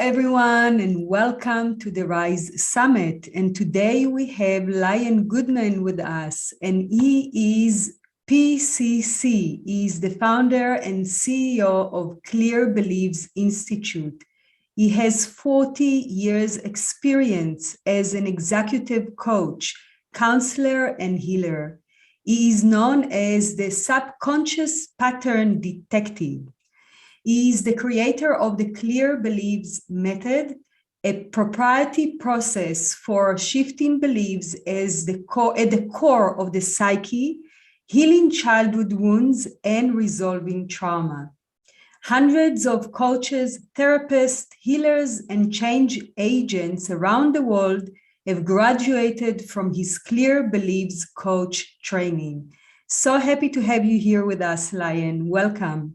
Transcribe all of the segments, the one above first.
everyone, and welcome to the Rise Summit. And today we have Lion Goodman with us, and he is PCC. He is the founder and CEO of Clear Beliefs Institute. He has 40 years experience as an executive coach, counselor, and healer. He is known as the subconscious pattern detective. He is the creator of the Clear Beliefs method, a proprietary process for shifting beliefs as at the core of the psyche, healing childhood wounds, and resolving trauma. Hundreds of coaches, therapists, healers, and change agents around the world have graduated from his Clear Beliefs coach training. So happy to have you here with us, Lion. Welcome.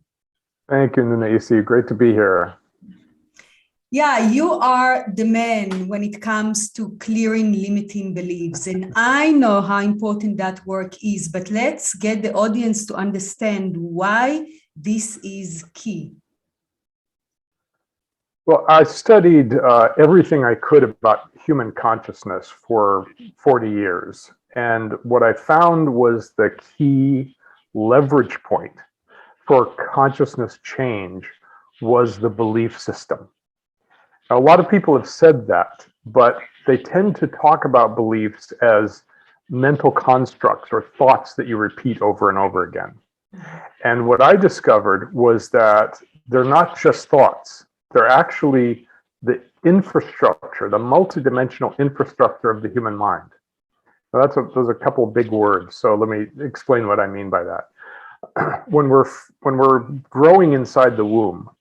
Thank you, Nuna Isi. Great to be here. Yeah, you are the man when it comes to clearing limiting beliefs. And I know how important that work is, but let's get the audience to understand why this is key. Well, I studied everything I could about human consciousness for 40 years. And what I found was the key leverage point for consciousness change was the belief system. Now, a lot of people have said that, but they tend to talk about beliefs as mental constructs or thoughts that you repeat over and over again. And what I discovered was that they're not just thoughts, they're actually the infrastructure, the multidimensional infrastructure of the human mind. Now those are a couple of big words, so let me explain what I mean by that. When we're growing inside the womb,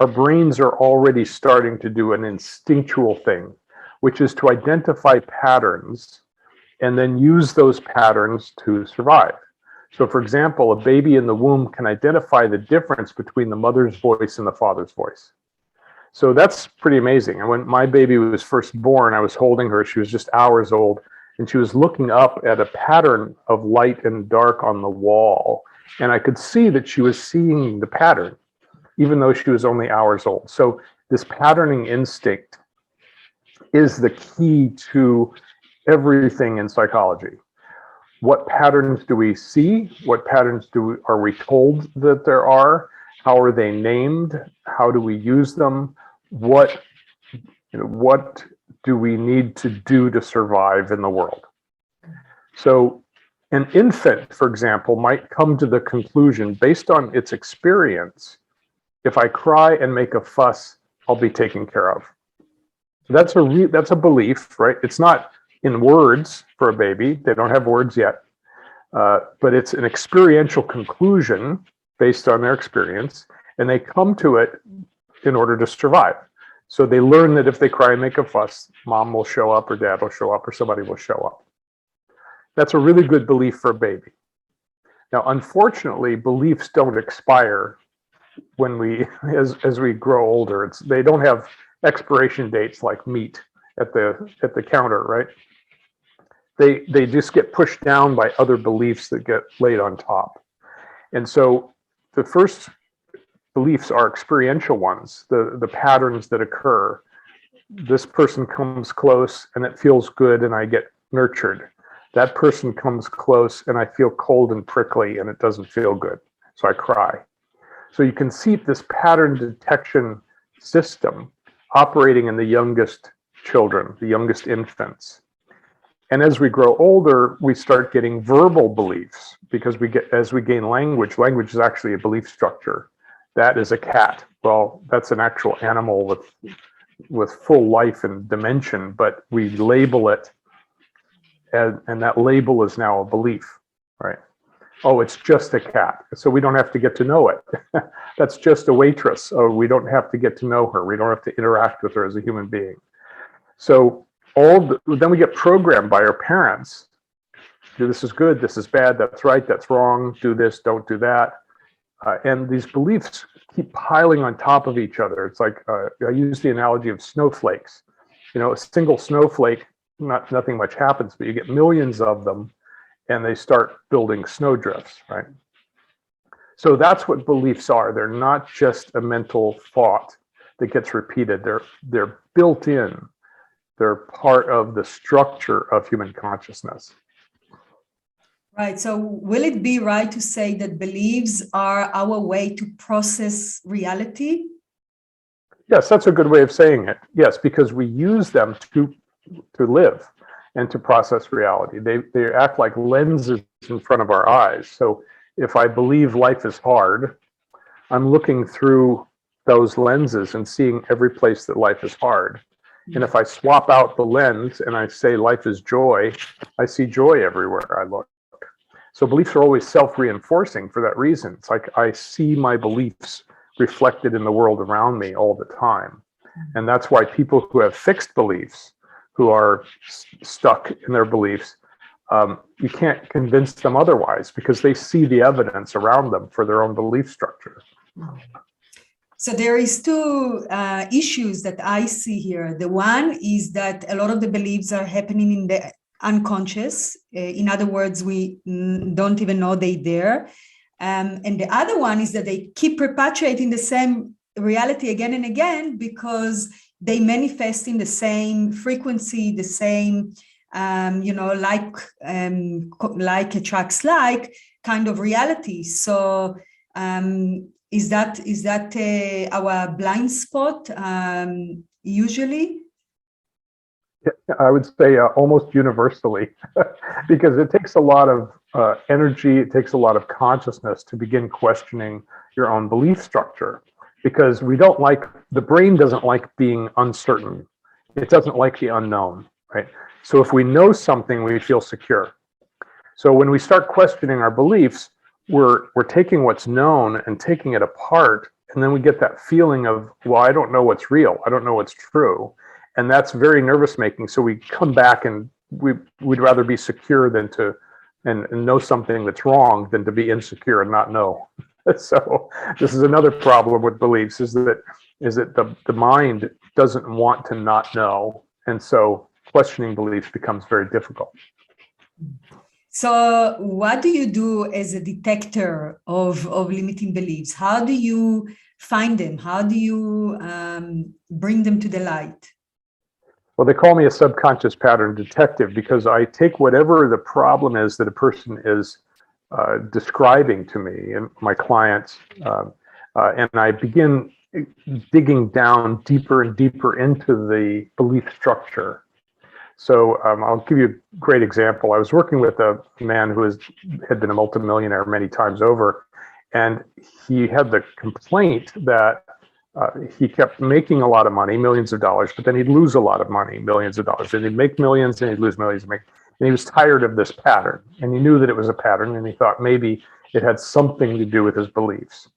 our brains are already starting to do an instinctual thing, which is to identify patterns and then use those patterns to survive. So for example, a baby in the womb can identify the difference between the mother's voice and the father's voice. So that's pretty amazing. And when my baby was first born, I was holding her, she was just hours old, and she was looking up at a pattern of light and dark on the wall. And I could see that she was seeing the pattern, even though she was only hours old. So this patterning instinct is the key to everything in psychology. What patterns do we see? What patterns are we told that there are? How are they named? How do we use them? What do we need to do to survive in the world? So an infant, for example, might come to the conclusion based on its experience, if I cry and make a fuss, I'll be taken care of. That's a belief, right? It's not in words for a baby. They don't have words yet, but it's an experiential conclusion based on their experience, and they come to it in order to survive. So they learn that if they cry and make a fuss, mom will show up or dad will show up or somebody will show up. That's a really good belief for a baby. Now, unfortunately, beliefs don't expire when as we grow older. They don't have expiration dates like meat at the counter, right? They just get pushed down by other beliefs that get laid on top. And so the first beliefs are experiential ones, the patterns that occur. This person comes close and it feels good and I get nurtured. That person comes close and I feel cold and prickly and it doesn't feel good, so I cry. So you can see this pattern detection system operating in the youngest children, the youngest infants. And as we grow older, we start getting verbal beliefs because as we gain language is actually a belief structure. That is a cat. Well, that's an actual animal with full life and dimension, but we label it, and that label is now a belief, right? Oh, it's just a cat, so we don't have to get to know it. That's just a waitress. Oh, we don't have to get to know her. We don't have to interact with her as a human being. So then we get programmed by our parents. This is good, this is bad, that's right, that's wrong, do this, don't do that. And these beliefs keep piling on top of each other. It's like, I use the analogy of snowflakes. A single snowflake, nothing much happens, but you get millions of them and they start building snowdrifts, right? So that's what beliefs are. They're not just a mental thought. that gets repeated. They're built in. They're part of the structure of human consciousness. Right. So will it be right to say that beliefs are our way to process reality? Yes, that's a good way of saying it. Yes, because we use them to live and to process reality. They act like lenses in front of our eyes. So if I believe life is hard, I'm looking through those lenses and seeing every place that life is hard. And if I swap out the lens and I say life is joy, I see joy everywhere I look. So beliefs are always self-reinforcing for that reason. It's like I see my beliefs reflected in the world around me all the time. And that's why people who have fixed beliefs, who are stuck in their beliefs, you can't convince them otherwise because they see the evidence around them for their own belief structure. So there is two issues that I see here. The one is that a lot of the beliefs are happening in the unconscious. In other words, we don't even know they're there. And the other one is that they keep perpetuating the same reality again and again because they manifest in the same frequency, the same, like attracts like kind of reality. So is that our blind spot usually? I would say almost universally, because it takes a lot of energy, it takes a lot of consciousness to begin questioning your own belief structure, because the brain doesn't like being uncertain. It doesn't like the unknown, right? So if we know something, we feel secure. So when we start questioning our beliefs, we're taking what's known and taking it apart, and then we get that feeling of, well, I don't know what's real, I don't know what's true. And that's very nervous making. So we come back and we'd rather be secure than to and know something that's wrong than to be insecure and not know. So this is another problem with beliefs, is that the mind doesn't want to not know. And so questioning beliefs becomes very difficult. So what do you do as a detector of limiting beliefs? How do you find them? How do you bring them to the light? Well, they call me a subconscious pattern detective because I take whatever the problem is that a person is describing to me and my clients, and I begin digging down deeper and deeper into the belief structure. So I'll give you a great example. I was working with a man who had been a multimillionaire many times over, and he had the complaint that he kept making a lot of money, millions of dollars, but then he'd lose a lot of money, millions of dollars. And he'd make millions and he'd lose millions. And he was tired of this pattern. And he knew that it was a pattern. And he thought maybe it had something to do with his beliefs.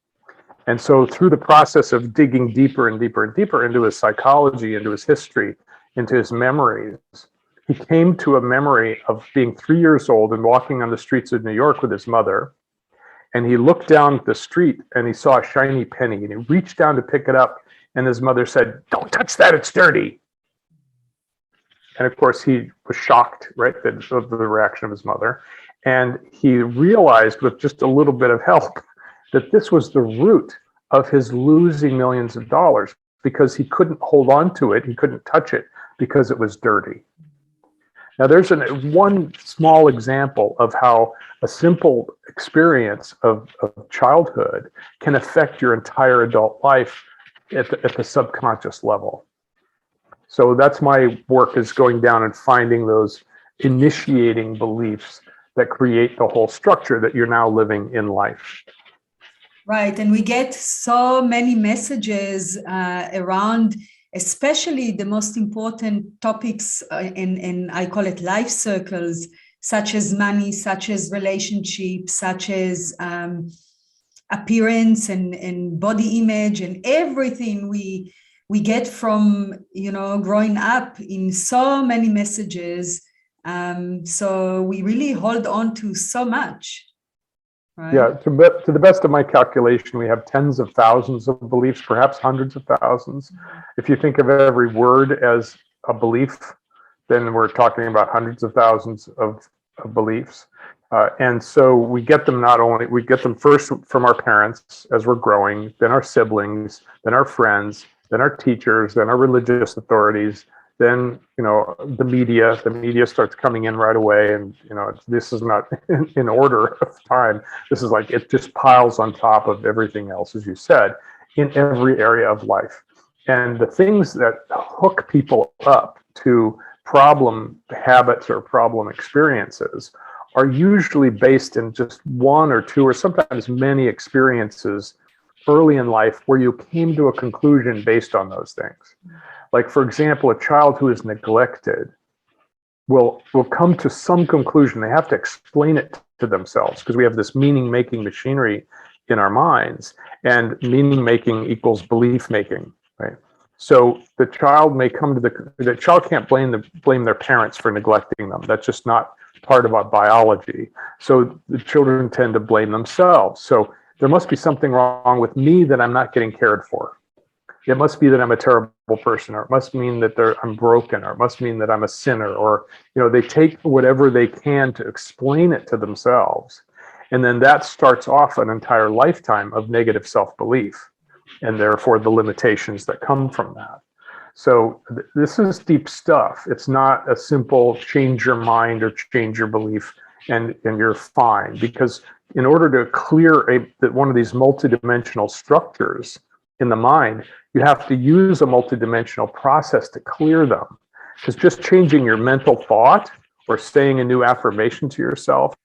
And so through the process of digging deeper and deeper and deeper into his psychology, into his history, into his memories, he came to a memory of being 3 years old and walking on the streets of New York with his mother. And he looked down the street and he saw a shiny penny and he reached down to pick it up. And his mother said, "Don't touch that, it's dirty." And of course he was shocked, right, of the reaction of his mother. And he realized with just a little bit of help that this was the root of his losing millions of dollars, because he couldn't hold on to it. He couldn't touch it because it was dirty. Now, there's one small example of how a simple experience of childhood can affect your entire adult life at the subconscious level. So that's my work, is going down and finding those initiating beliefs that create the whole structure that you're now living in life. Right. And we get so many messages around, especially the most important topics, and I call it life circles, such as money, such as relationships, such as appearance and body image, and everything we get from, growing up in so many messages. So we really hold on to so much. Right. Yeah, to the best of my calculation, we have tens of thousands of beliefs, perhaps hundreds of thousands. If you think of every word as a belief, then we're talking about hundreds of thousands of beliefs. And so we get them first from our parents as we're growing, then our siblings, then our friends, then our teachers, then our religious authorities, then, the media starts coming in right away. And, this is not in order of time. This is like, it just piles on top of everything else, as you said, in every area of life. And the things that hook people up to problem habits or problem experiences are usually based in just one or two or sometimes many experiences early in life where you came to a conclusion based on those things. Like, for example, a child who is neglected will come to some conclusion. They have to explain it to themselves because we have this meaning-making machinery in our minds, and meaning-making equals belief-making, right? So the child may come to the child can't blame their parents for neglecting them. That's just not part of our biology. So the children tend to blame themselves. So there must be something wrong with me that I'm not getting cared for. It must be that I'm a terrible person, or it must mean that I'm broken, or it must mean that I'm a sinner, or, they take whatever they can to explain it to themselves. And then that starts off an entire lifetime of negative self-belief, and therefore the limitations that come from that. So this is deep stuff. It's not a simple change your mind or change your belief and you're fine. Because in order to clear one of these multidimensional structures in the mind, you have to use a multidimensional process to clear them. Because just changing your mental thought or saying a new affirmation to yourself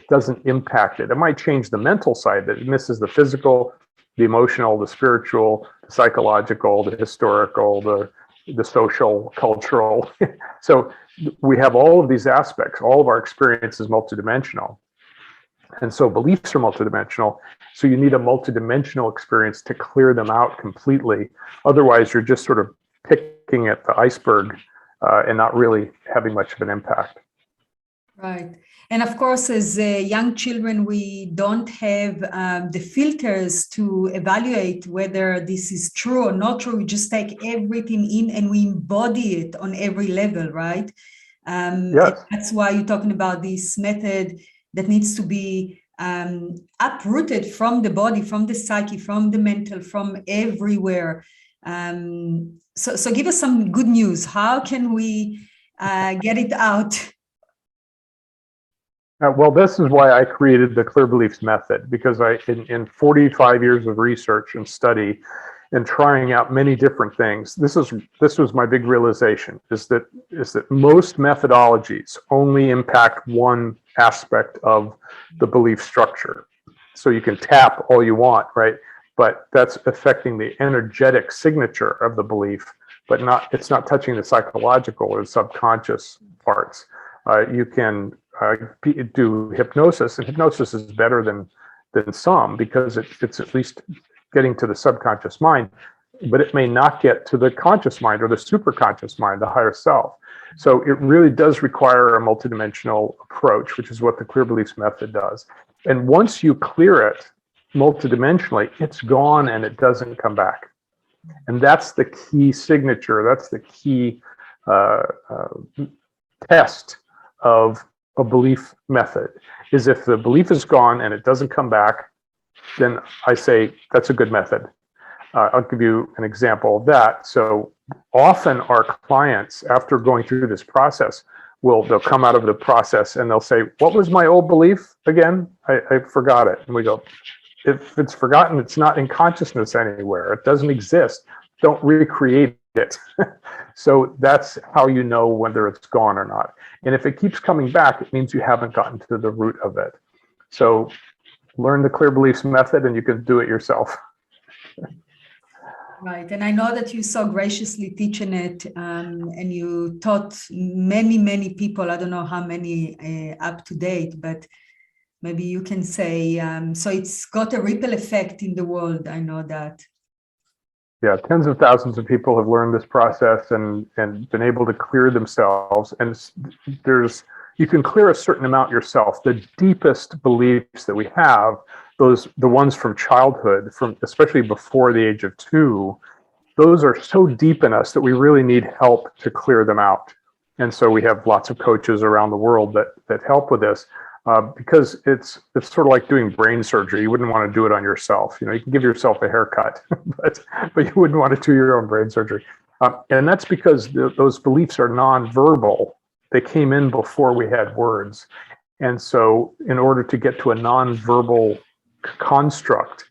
doesn't impact it. It might change the mental side, that it misses the physical, the emotional, the spiritual, the psychological, the historical, the social, cultural. So we have all of these aspects. All of our experience is multidimensional. And so beliefs are multidimensional. So you need a multidimensional experience to clear them out completely. Otherwise, you're just sort of picking at the iceberg and not really having much of an impact. Right. And of course, as young children, we don't have the filters to evaluate whether this is true or not true. We just take everything in and we embody it on every level, right? Yes. That's why you're talking about this method that needs to be uprooted from the body, from the psyche, from the mental, from everywhere. So give us some good news. How can we get it out? Well, this is why I created the Clear Beliefs method, because in 45 years of research and study and trying out many different things, this was my big realization, is that most methodologies only impact one aspect of the belief structure. So you can tap all you want, right? But that's affecting the energetic signature of the belief, but it's not touching the psychological or subconscious parts. You can do hypnosis, and hypnosis is better than some because it's at least getting to the subconscious mind, but it may not get to the conscious mind or the superconscious mind, the higher self. So it really does require a multidimensional approach, which is what the Clear Beliefs method does. And once you clear it multidimensionally, it's gone and it doesn't come back. And that's the key signature. That's the key test of a belief method, is if the belief is gone and it doesn't come back, then I say that's a good method. I'll give you an example of that. So often our clients, after going through this process, they'll come out of the process and they'll say, what was my old belief again? I forgot it. And we go, if it's forgotten, it's not in consciousness anywhere. It doesn't exist. Don't recreate it. So that's how you know whether it's gone or not. And if it keeps coming back, it means you haven't gotten to the root of it. So learn the Clear Beliefs method and you can do it yourself. Right. And I know that you so graciously teaching it and you taught many, many people. I don't know how many up to date, but maybe you can say, so it's got a ripple effect in the world. I know that. Yeah, tens of thousands of people have learned this process and been able to clear themselves. And you can clear a certain amount yourself. The deepest beliefs that we have, the ones from childhood, especially before the age of 2, those are so deep in us that we really need help to clear them out. And so we have lots of coaches around the world that help with this. because it's sort of like doing brain surgery. You wouldn't want to do it on yourself. You can give yourself a haircut, but you wouldn't want to do your own brain surgery. And that's because those beliefs are nonverbal. They came in before we had words. And so in order to get to a nonverbal construct,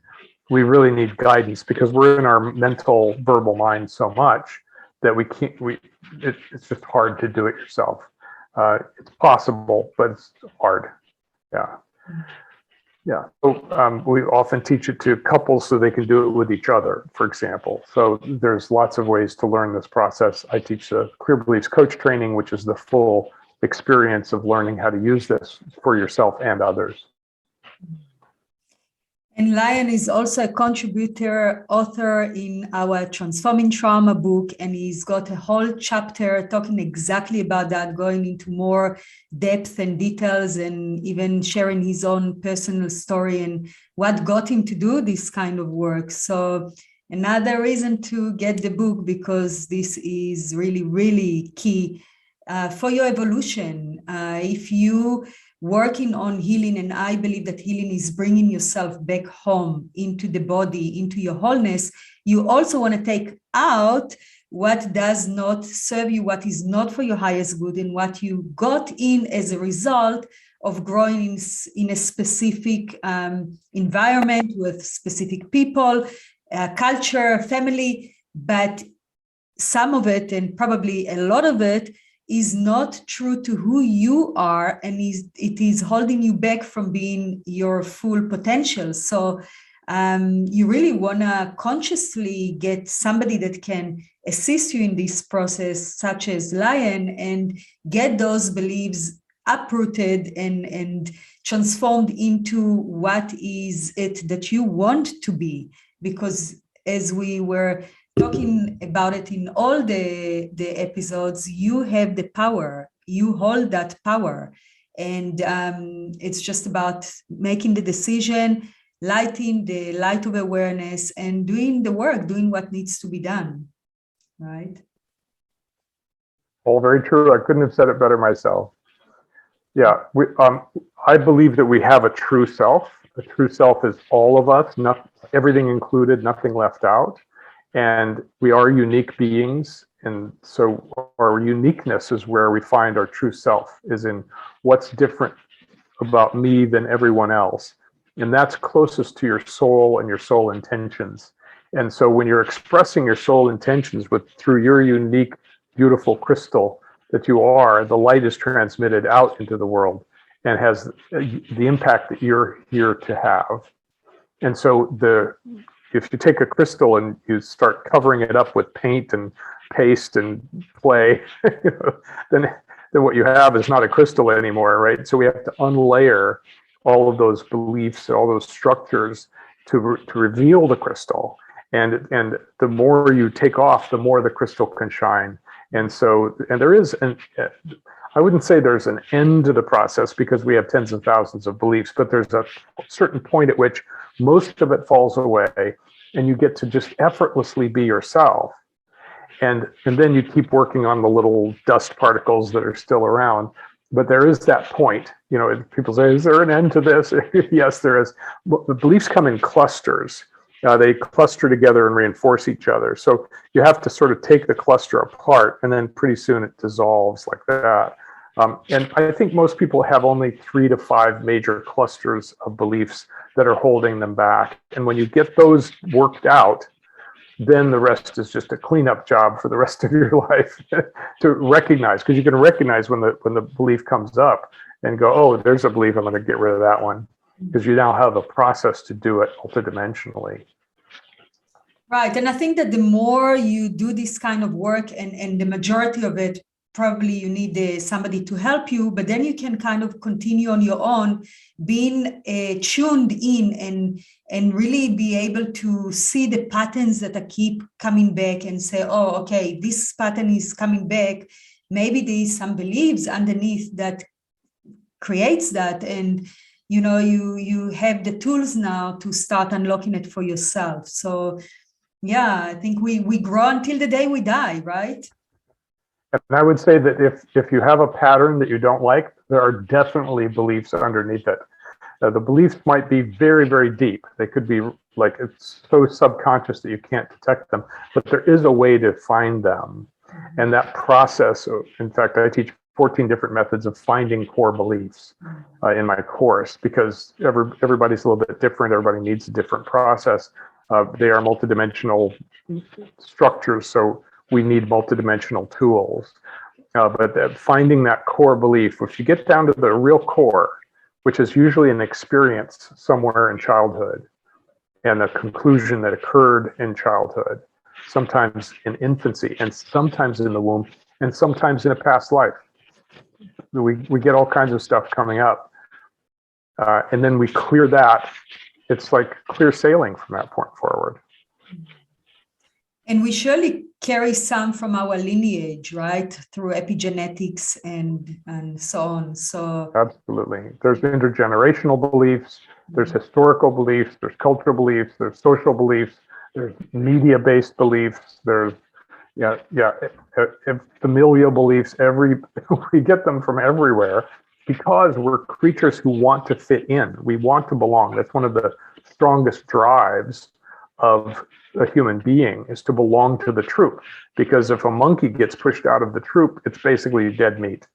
we really need guidance, because we're in our mental verbal mind so much that it's just hard to do it yourself. It's possible, but it's hard. Yeah. Yeah. So we often teach it to couples so they can do it with each other, for example. So there's lots of ways to learn this process. I teach the Clear Beliefs coach training, which is the full experience of learning how to use this for yourself and others. And Lion is also a contributor, author in our Transforming Trauma book, and he's got a whole chapter talking exactly about that, going into more depth and details, and even sharing his own personal story and what got him to do this kind of work. So another reason to get the book, because this is really, really key for your evolution. If you working on healing, and I believe that healing is bringing yourself back home into the body, into your wholeness, you also want to take out what does not serve you, what is not for your highest good, and what you got in as a result of growing in a specific environment with specific people, culture, family. But some of it, and probably a lot of it, is not true to who you are, and it is holding you back from being your full potential. So you really want to consciously get somebody that can assist you in this process, such as Lion, and get those beliefs uprooted and transformed into what is it that you want to be. Because as we were talking about it in all the episodes, you have the power, you hold that power. And it's just about making the decision, lighting the light of awareness, and doing the work, doing what needs to be done, right? All very true. I couldn't have said it better myself. Yeah, I believe that we have a true self. A true self is all of us, everything included, nothing left out. And we are unique beings. And so our uniqueness is where we find our true self, is in what's different about me than everyone else. And that's closest to your soul and your soul intentions. And so when you're expressing your soul intentions through your unique, beautiful crystal that you are, the light is transmitted out into the world and has the impact that you're here to have. And so if you take a crystal and you start covering it up with paint and paste and clay, then what you have is not a crystal anymore, right? So we have to unlayer all of those beliefs, all those structures to reveal the crystal. And the more you take off, the more the crystal can shine. And there is I wouldn't say there's an end to the process, because we have tens of thousands of beliefs, but there's a certain point at which most of it falls away and you get to just effortlessly be yourself. And then you keep working on the little dust particles that are still around. But there is that point, people say, is there an end to this? Yes, there is. The beliefs come in clusters. They cluster together and reinforce each other. So you have to sort of take the cluster apart, and then pretty soon it dissolves like that. And I think most people have only 3 to 5 major clusters of beliefs that are holding them back. And when you get those worked out, then the rest is just a cleanup job for the rest of your life to recognize, because you can recognize when the belief comes up and go, oh, there's a belief, I'm going to get rid of that one, because you now have a process to do it multidimensionally. Right. And I think that the more you do this kind of work, and the majority of it, probably you need somebody to help you, but then you can kind of continue on your own, being tuned in and really be able to see the patterns that keep coming back and say, oh, okay, this pattern is coming back. Maybe there is some beliefs underneath that creates that. And, you have the tools now to start unlocking it for yourself. So, yeah, I think we grow until the day we die, right? And I would say that if you have a pattern that you don't like, there are definitely beliefs underneath it. The beliefs might be very, very deep. They could be like, it's so subconscious that you can't detect them, but there is a way to find them. And that process, in fact, I teach 14 different methods of finding core beliefs in my course, because everybody's a little bit different. Everybody needs a different process. They are multidimensional structures, so we need multidimensional tools. But finding that core belief, if you get down to the real core, which is usually an experience somewhere in childhood and a conclusion that occurred in childhood, sometimes in infancy, and sometimes in the womb, and sometimes in a past life. We get all kinds of stuff coming up. And then we clear that. It's like clear sailing from that point forward. And we surely carry some from our lineage, right? Through epigenetics and so on. So absolutely. There's intergenerational beliefs, there's historical beliefs, there's cultural beliefs, there's social beliefs, there's media-based beliefs, there's familial beliefs. We get them from everywhere because we're creatures who want to fit in. We want to belong. That's one of the strongest drives of a human being, is to belong to the troop. Because if a monkey gets pushed out of the troop, it's basically dead meat,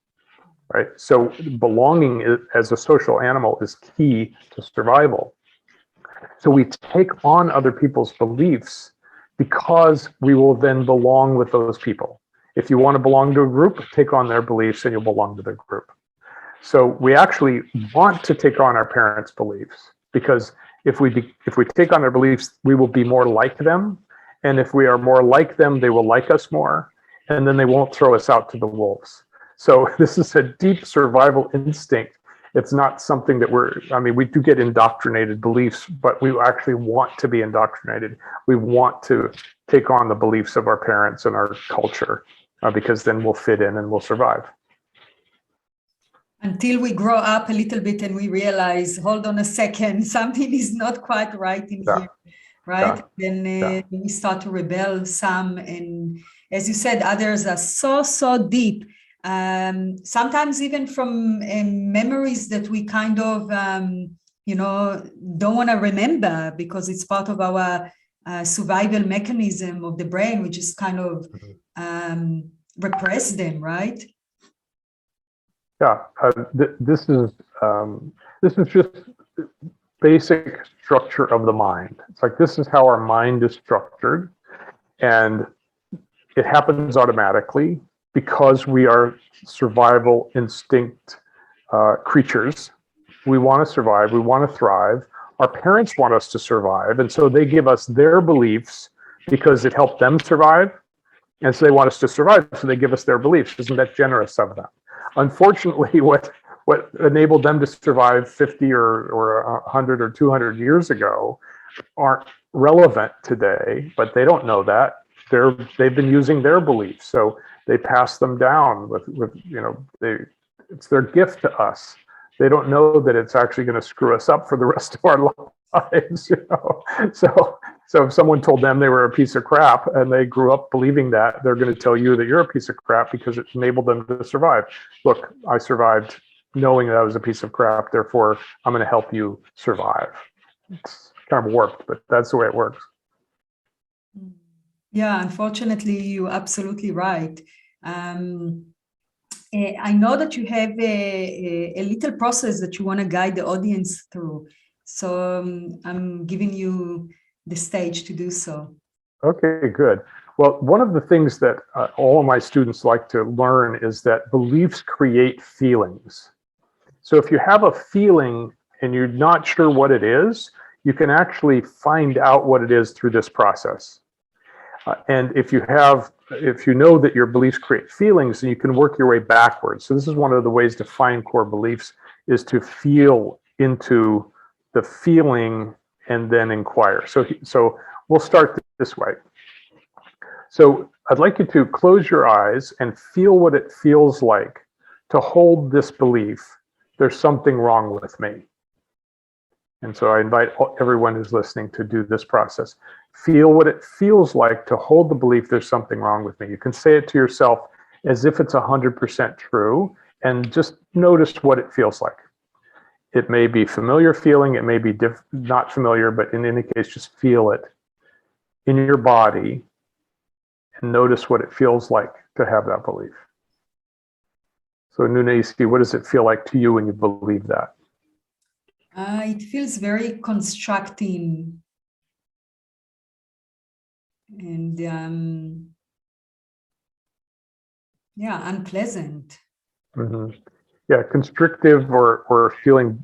right? So belonging as a social animal is key to survival. So we take on other people's beliefs because we will then belong with those people. If you want to belong to a group, take on their beliefs and you'll belong to the group. So we actually want to take on our parents' beliefs, because if we take on their beliefs, we will be more like them. And if we are more like them, they will like us more. And then they won't throw us out to the wolves. So this is a deep survival instinct. It's not something that we do get indoctrinated beliefs, but we actually want to be indoctrinated. We want to take on the beliefs of our parents and our culture, because then we'll fit in and we'll survive. Until we grow up a little bit and we realize, hold on a second, something is not quite right in here, right? Then we start to rebel some. And as you said, others are so deep. Sometimes even from memories that we kind of, don't want to remember, because it's part of our survival mechanism of the brain, which is kind of repress them, right? Yeah, this is just basic structure of the mind. It's like, this is how our mind is structured, and it happens automatically because we are survival instinct creatures. We want to survive, we want to thrive. Our parents want us to survive, and so they give us their beliefs because it helped them survive, and so they want us to survive, so they give us their beliefs. Isn't that generous of them? Unfortunately, what enabled them to survive 50 or 100 or 200 years ago aren't relevant today, but they don't know that. They've been using their beliefs, so they pass them down with it's their gift to us. They don't know that it's actually going to screw us up for the rest of our lives. So if someone told them they were a piece of crap and they grew up believing that, they're going to tell you that you're a piece of crap because it enabled them to survive. Look, I survived knowing that I was a piece of crap, therefore I'm going to help you survive. It's kind of warped, but that's the way it works. Yeah, unfortunately, you're absolutely right. I know that you have a little process that you want to guide the audience through. So I'm giving you the stage to do so. Okay, good. Well, one of the things that all of my students like to learn is that beliefs create feelings. So if you have a feeling and you're not sure what it is, you can actually find out what it is through this process. And if you know that your beliefs create feelings, then you can work your way backwards. So this is one of the ways to find core beliefs, is to feel into the feeling and then inquire. So we'll start this way. So I'd like you to close your eyes and feel what it feels like to hold this belief, there's something wrong with me. And so I invite everyone who's listening to do this process. Feel what it feels like to hold the belief there's something wrong with me. You can say it to yourself as if it's 100% true. and just notice what it feels like. It may be familiar feeling, it may be not familiar, but in any case, just feel it in your body and notice what it feels like to have that belief. So Nuna Isi, what does it feel like to you when you believe that? It feels very constructing and unpleasant. Mm-hmm. Yeah, constrictive or feeling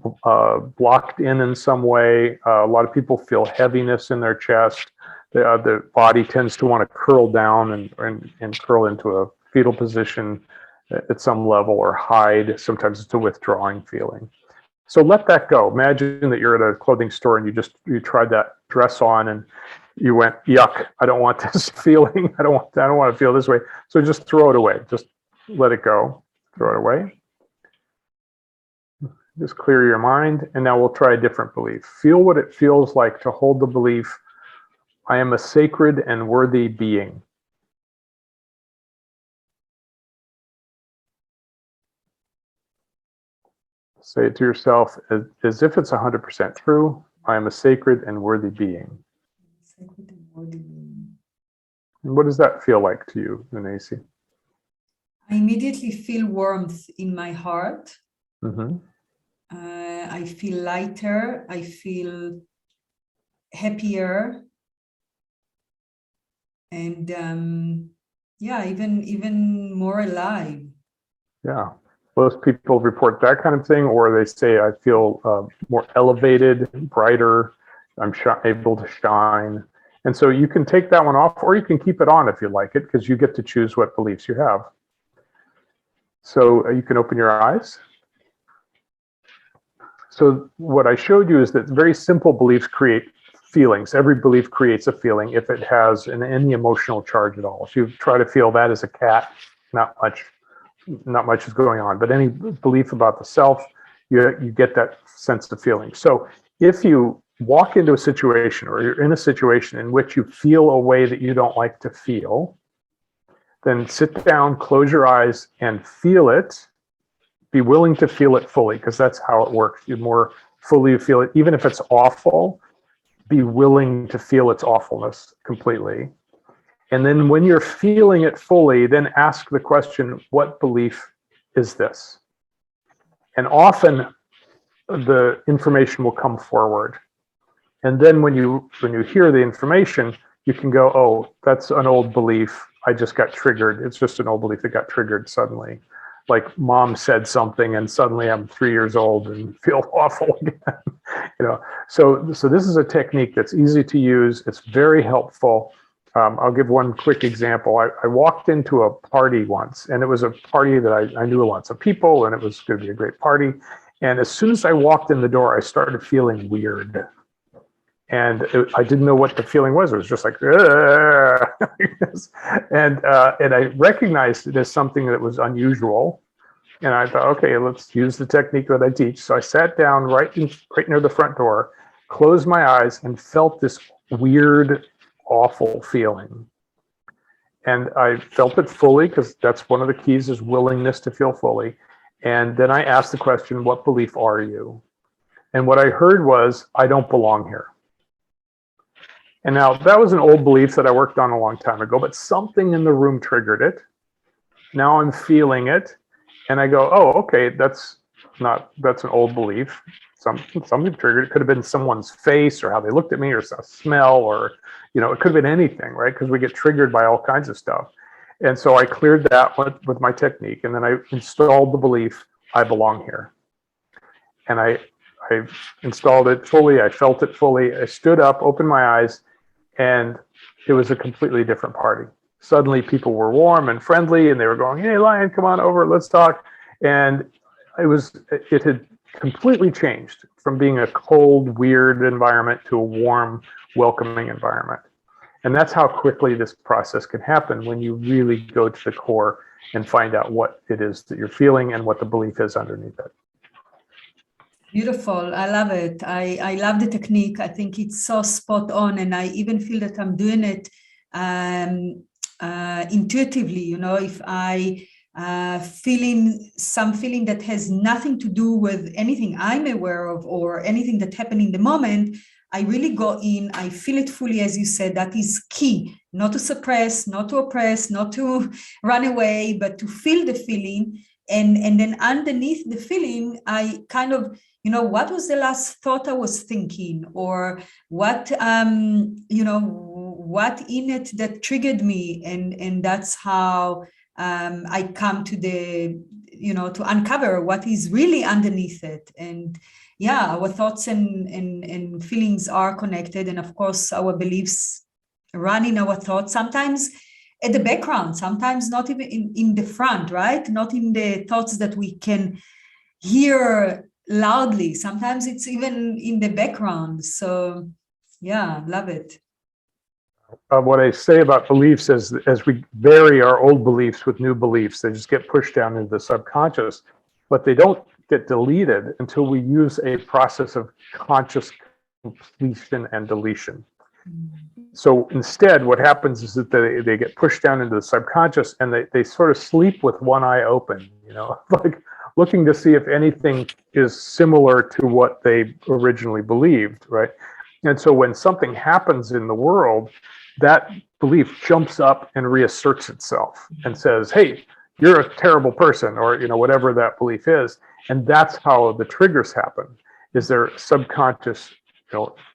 blocked in some way. A lot of people feel heaviness in their chest. The body tends to want to curl down and curl into a fetal position at some level, or hide. Sometimes it's a withdrawing feeling. So let that go. Imagine that you're at a clothing store and you tried that dress on and you went, yuck, I don't want this feeling. I don't want to feel this way. So just throw it away. Just let it go. Throw it away. Just clear your mind, and now we'll try a different belief. Feel what it feels like to hold the belief, I am a sacred and worthy being. Say it to yourself as if it's 100% true. I am a sacred and worthy being. Sacred and worthy being. And what does that feel like to you, Nuna Isi? I immediately feel warmth in my heart. Mm-hmm. I feel lighter. I feel happier, and even more alive. Yeah, most people report that kind of thing, or they say I feel more elevated, brighter. I'm able to shine. And so you can take that one off, or you can keep it on if you like it, because you get to choose what beliefs you have. So you can open your eyes. So what I showed you is that very simple beliefs create feelings. Every belief creates a feeling if it has any emotional charge at all. If you try to feel that as a cat, not much is going on. But any belief about the self, you get that sense of feeling. So if you walk into a situation, or you're in a situation in which you feel a way that you don't like to feel, then sit down, close your eyes, and feel it. Be willing to feel it fully, because that's how it works. The more fully you feel it, even if it's awful, be willing to feel its awfulness completely. And then when you're feeling it fully, then ask the question, what belief is this? And often the information will come forward. And then when you hear the information, you can go, oh, that's an old belief. I just got triggered. It's just an old belief that got triggered suddenly. Like mom said something and suddenly I'm 3 years old and feel awful again. So this is a technique that's easy to use. It's very helpful. I'll give one quick example. I walked into a party once, and it was a party that I knew lots of people, and it was going to be a great party. And as soon as I walked in the door, I started feeling weird. And I didn't know what the feeling was. It was just like, and I recognized it as something that was unusual. And I thought, okay, let's use the technique that I teach. So I sat down right near the front door, closed my eyes, and felt this weird, awful feeling. And I felt it fully, because that's one of the keys, is willingness to feel fully. And then I asked the question, what belief are you? And what I heard was, I don't belong here. And now that was an old belief that I worked on a long time ago, but something in the room triggered it. Now I'm feeling it, and I go, oh, okay, that's an old belief. Something triggered. It could have been someone's face, or how they looked at me, or a smell, or it could have been anything, right? Because we get triggered by all kinds of stuff. And so I cleared that with my technique, and then I installed the belief, I belong here. And I installed it fully. I felt it fully. I stood up, opened my eyes, and it was a completely different party. Suddenly people were warm and friendly, and they were going, hey, Lion, come on over, let's talk. And it had completely changed from being a cold, weird environment to a warm, welcoming environment. And that's how quickly this process can happen when you really go to the core and find out what it is that you're feeling and what the belief is underneath it. Beautiful. I love it. I love the technique. I think it's so spot on. And I even feel that I'm doing it intuitively. If I feeling that has nothing to do with anything I'm aware of or anything that happened in the moment, I really go in, I feel it fully, as you said. That is key, not to suppress, not to oppress, not to run away, but to feel the feeling. And then underneath the feeling, I kind of, what was the last thought I was thinking, or what, what in it that triggered me. And that's how I come to to uncover what is really underneath it. And yeah, our thoughts and feelings are connected. And of course, our beliefs run in our thoughts, sometimes at the background, sometimes not even in the front, right? Not in the thoughts that we can hear loudly. Sometimes it's even in the background. So yeah, love it. What I say about beliefs is, as we vary our old beliefs with new beliefs, they just get pushed down into the subconscious, but they don't get deleted until we use a process of conscious completion and deletion. So instead, what happens is that they get pushed down into the subconscious, and they sort of sleep with one eye open, like looking to see if anything is similar to what they originally believed, right? And so when something happens in the world, that belief jumps up and reasserts itself and says, hey, you're a terrible person, or whatever that belief is. And that's how the triggers happen, is their subconscious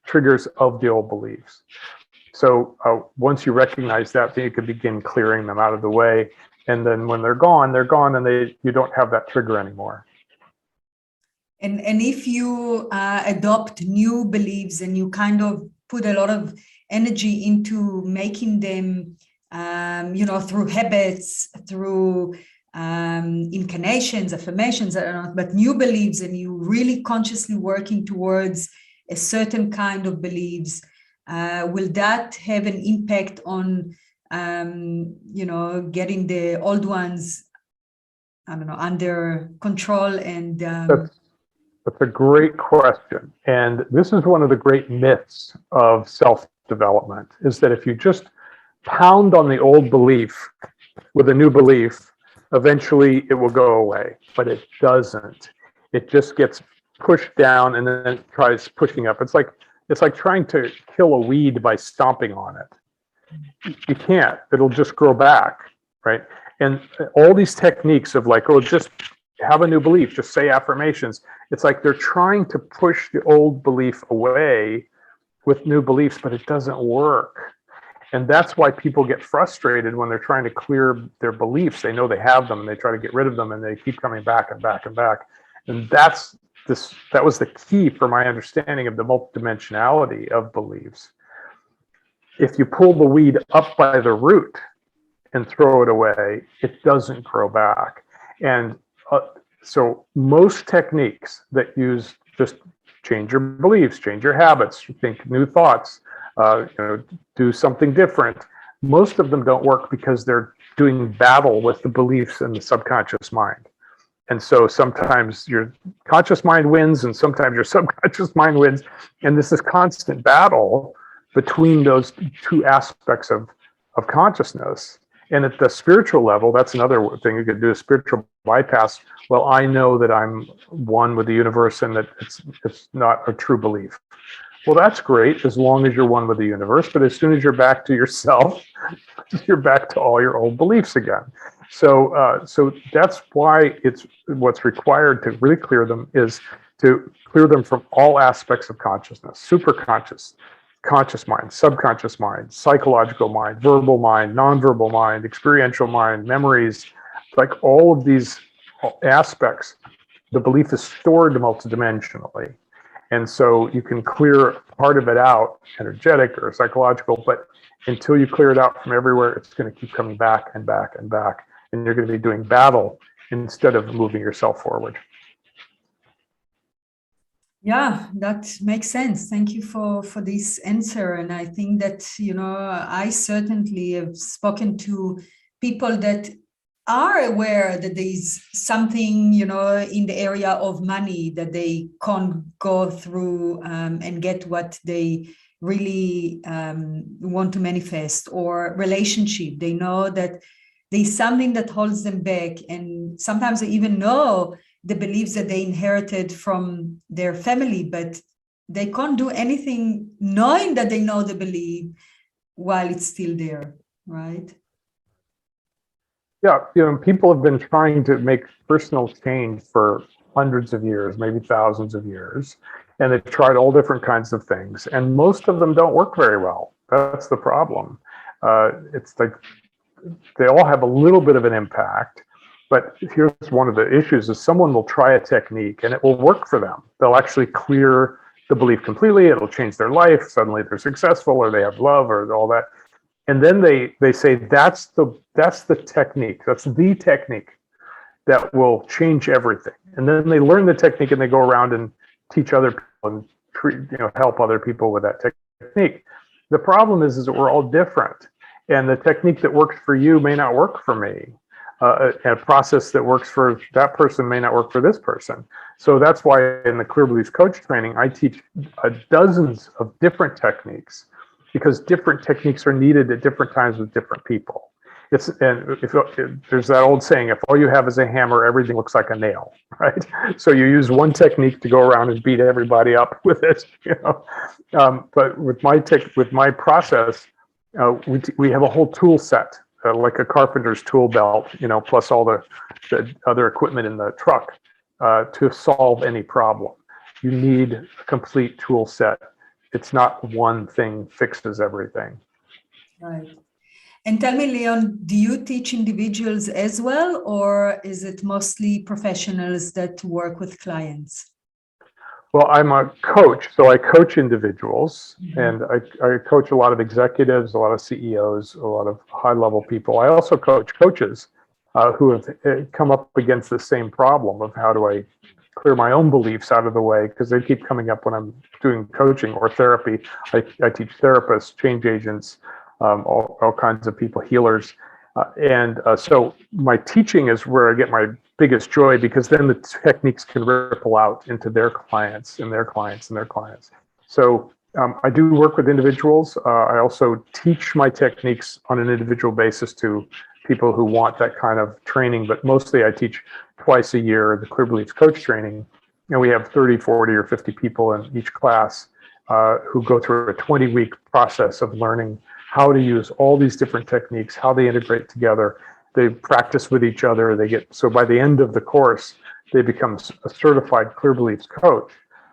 triggers of the old beliefs. So once you recognize that, then you can begin clearing them out of the way. And then when they're gone, and you don't have that trigger anymore. And if you adopt new beliefs and you kind of put a lot of energy into making them, through habits, through incarnations, affirmations, I don't know, but new beliefs, and you really consciously working towards a certain kind of beliefs, will that have an impact on, getting the old ones, I don't know, under control? And That's a great question. And this is one of the great myths of self-development, is that if you just pound on the old belief with a new belief, eventually it will go away. But it doesn't. It just gets pushed down and then it tries pushing up. It's like trying to kill a weed by stomping on it. You can't. It'll just grow back, right? And all these techniques of just have a new belief, just say affirmations. It's like they're trying to push the old belief away with new beliefs, but it doesn't work. And that's why people get frustrated when they're trying to clear their beliefs. They know they have them and they try to get rid of them, and they keep coming back and back and back. And that was the key for my understanding of the multidimensionality of beliefs. If you pull the weed up by the root and throw it away, it doesn't grow back. And so most techniques that use just change your beliefs, change your habits, think new thoughts, do something different. Most of them don't work because they're doing battle with the beliefs in the subconscious mind. And so sometimes your conscious mind wins and sometimes your subconscious mind wins. And this is constant battle between those two aspects of consciousness. And at the spiritual level, that's another thing you could do, a spiritual bypass. Well, I know that I'm one with the universe and that it's not a true belief. Well, that's great as long as you're one with the universe. But as soon as you're back to yourself, you're back to all your old beliefs again. So that's why what's required to really clear them is to clear them from all aspects of consciousness, superconscious, conscious mind, subconscious mind, psychological mind, verbal mind, nonverbal mind, experiential mind, memories, like all of these aspects, the belief is stored multidimensionally. And so you can clear part of it out, energetic or psychological, but until you clear it out from everywhere, it's going to keep coming back and back and back. And you're going to be doing battle instead of moving yourself forward. Yeah, that makes sense. Thank you for this answer. And I think that, I certainly have spoken to people that are aware that there is something, in the area of money that they can't go through and get what they really want to manifest, or relationship. They know that there's something that holds them back. And sometimes they even know the beliefs that they inherited from their family, but they can't do anything knowing that they know the belief while it's still there, right? Yeah, people have been trying to make personal change for hundreds of years, maybe thousands of years, and they've tried all different kinds of things, and most of them don't work very well. That's the problem. It's like they all have a little bit of an impact, but here's one of the issues: is someone will try a technique and it will work for them. They'll actually clear the belief completely. It'll change their life. Suddenly they're successful, or they have love, or all that. And then they say that's the technique. That's the technique that will change everything. And then they learn the technique and they go around and teach other people and help other people with that technique. The problem is that we're all different, and the technique that works for you may not work for me. A process that works for that person may not work for this person. So that's why in the Clear Beliefs coach training, I teach dozens of different techniques, because different techniques are needed at different times with different people. There's that old saying, if all you have is a hammer, everything looks like a nail, right? So you use one technique to go around and beat everybody up with it, But with my process, we have a whole tool set, like a carpenter's tool belt, plus all the other equipment in the truck to solve any problem. You need a complete tool set. It's not one thing fixes everything. Right. And tell me, Leon, do you teach individuals as well, or is it mostly professionals that work with clients? Well, I'm a coach, so I coach individuals, and I coach a lot of executives, a lot of CEOs, a lot of high-level people. I also coach coaches who have come up against the same problem of how do I clear my own beliefs out of the way, because they keep coming up when I'm doing coaching or therapy. I teach therapists, change agents, all kinds of people, healers. So my teaching is where I get my biggest joy, because then the techniques can ripple out into their clients and their clients and their clients. So I do work with individuals. I also teach my techniques on an individual basis to people who want that kind of training, but mostly I teach twice a year the Clear Beliefs coach training. And we have 30, 40, or 50 people in each class who go through a 20-week process of learning how to use all these different techniques, how they integrate together. They practice with each other. So by the end of the course, they become a certified Clear Beliefs coach.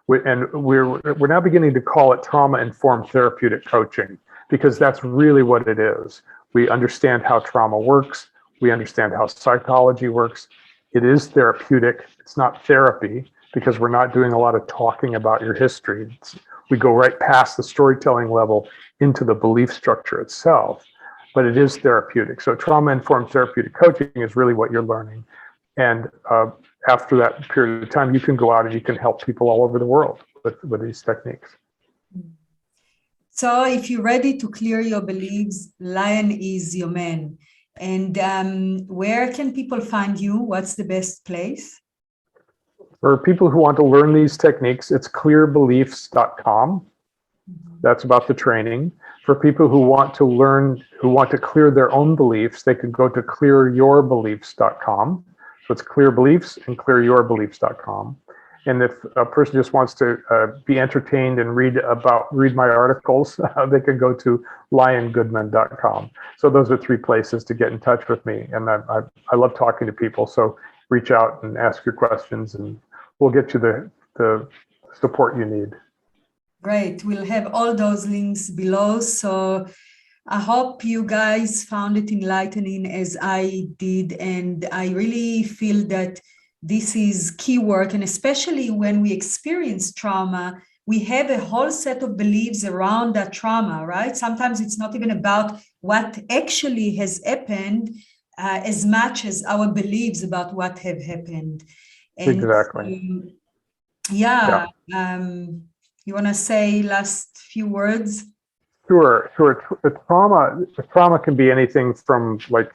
And we're now beginning to call it trauma-informed therapeutic coaching, because that's really what it is. We understand how trauma works. We understand how psychology works. It is therapeutic. It's not therapy, because we're not doing a lot of talking about your history. We go right past the storytelling level into the belief structure itself, but it is therapeutic. So trauma-informed therapeutic coaching is really what you're learning. And after that period of time, you can go out and you can help people all over the world with these techniques. So if you're ready to clear your beliefs, Lion is your man. And where can people find you? What's the best place? For people who want to learn these techniques, it's clearbeliefs.com. That's about the training. For people who want to clear their own beliefs, they can go to clearyourbeliefs.com. So it's Clear Beliefs and clearyourbeliefs.com. And if a person just wants to be entertained and read my articles, they can go to liongoodman.com. So those are 3 places to get in touch with me. And I love talking to people. So reach out and ask your questions, and we'll get you the support you need. Great. We'll have all those links below. So I hope you guys found it enlightening as I did. And I really feel that this is key work. And especially when we experience trauma, we have a whole set of beliefs around that trauma, right? Sometimes it's not even about what actually has happened as much as our beliefs about what have happened. And exactly. Yeah. You want to say last few words? Sure. Trauma can be anything from like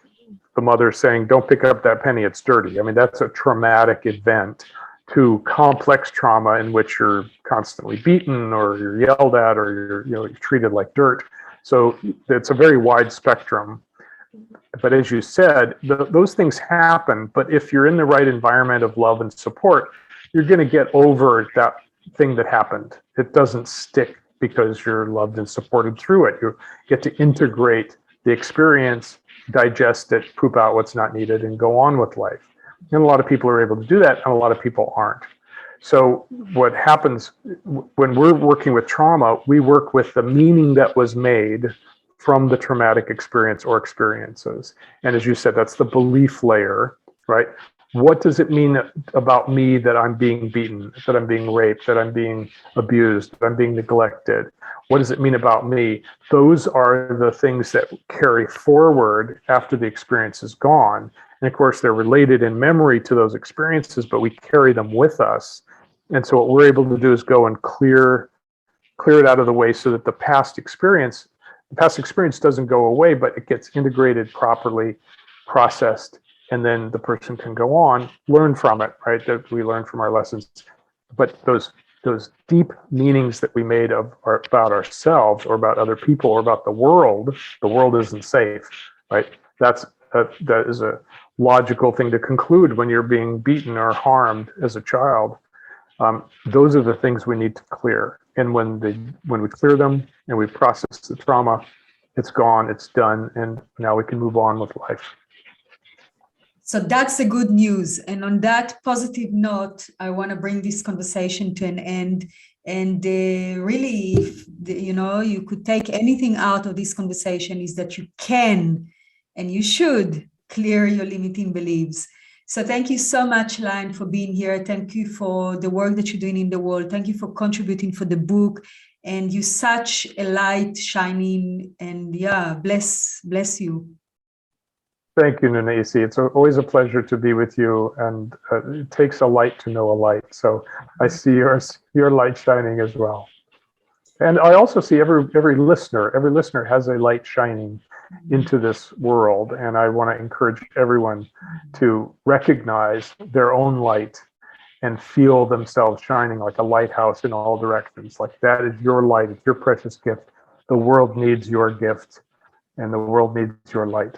the mother saying, "Don't pick up that penny, it's dirty." I mean, that's a traumatic event, to complex trauma in which you're constantly beaten, or you're yelled at, or you're treated like dirt. So it's a very wide spectrum. But as you said, those things happen. But if you're in the right environment of love and support, you're going to get over that thing that happened. It doesn't stick because you're loved and supported through it. You get to integrate the experience, digest it, poop out what's not needed, and go on with life. And a lot of people are able to do that, and a lot of people aren't. So what happens when we're working with trauma, we work with the meaning that was made from the traumatic experience or experiences. And as you said, that's the belief layer, right? What does it mean about me that I'm being beaten, that I'm being raped, that I'm being abused, that I'm being neglected? What does it mean about me? Those are the things that carry forward after the experience is gone. And of course, they're related in memory to those experiences, but we carry them with us. And so what we're able to do is go and clear it out of the way so that the past experience doesn't go away, but it gets integrated properly, processed, and then the person can go on, learn from it, right? That we learn from our lessons. But those deep meanings that we made about ourselves or about other people or about the world isn't safe, right? That is a logical thing to conclude when you're being beaten or harmed as a child. Those are the things we need to clear. And when we clear them and we process the trauma, it's gone, it's done, and now we can move on with life. So that's the good news. And on that positive note, I want to bring this conversation to an end. And really, if you could take anything out of this conversation, is that you can and you should clear your limiting beliefs. So thank you so much, Lion, for being here. Thank you for the work that you're doing in the world. Thank you for contributing for the book. And you're such a light shining, and bless you. Thank you, Nuna Isi. It's always a pleasure to be with you, and it takes a light to know a light. So I see your light shining as well. And I also see every listener has a light shining into this world. And I want to encourage everyone to recognize their own light and feel themselves shining like a lighthouse in all directions. Like that is your light, it's your precious gift. The world needs your gift, and the world needs your light.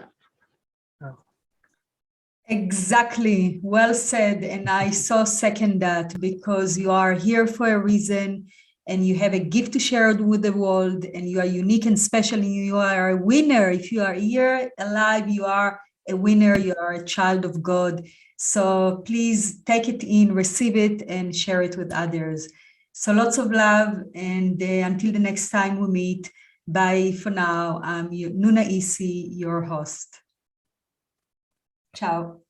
Exactly. Well said. And I so second that, because you are here for a reason and you have a gift to share with the world, and you are unique and special, and you are a winner. If you are here alive, you are a winner. You are a child of God. So please take it in, receive it, and share it with others. So lots of love. And until the next time we meet, bye for now. I'm Nuna Isi, your host. Ciao.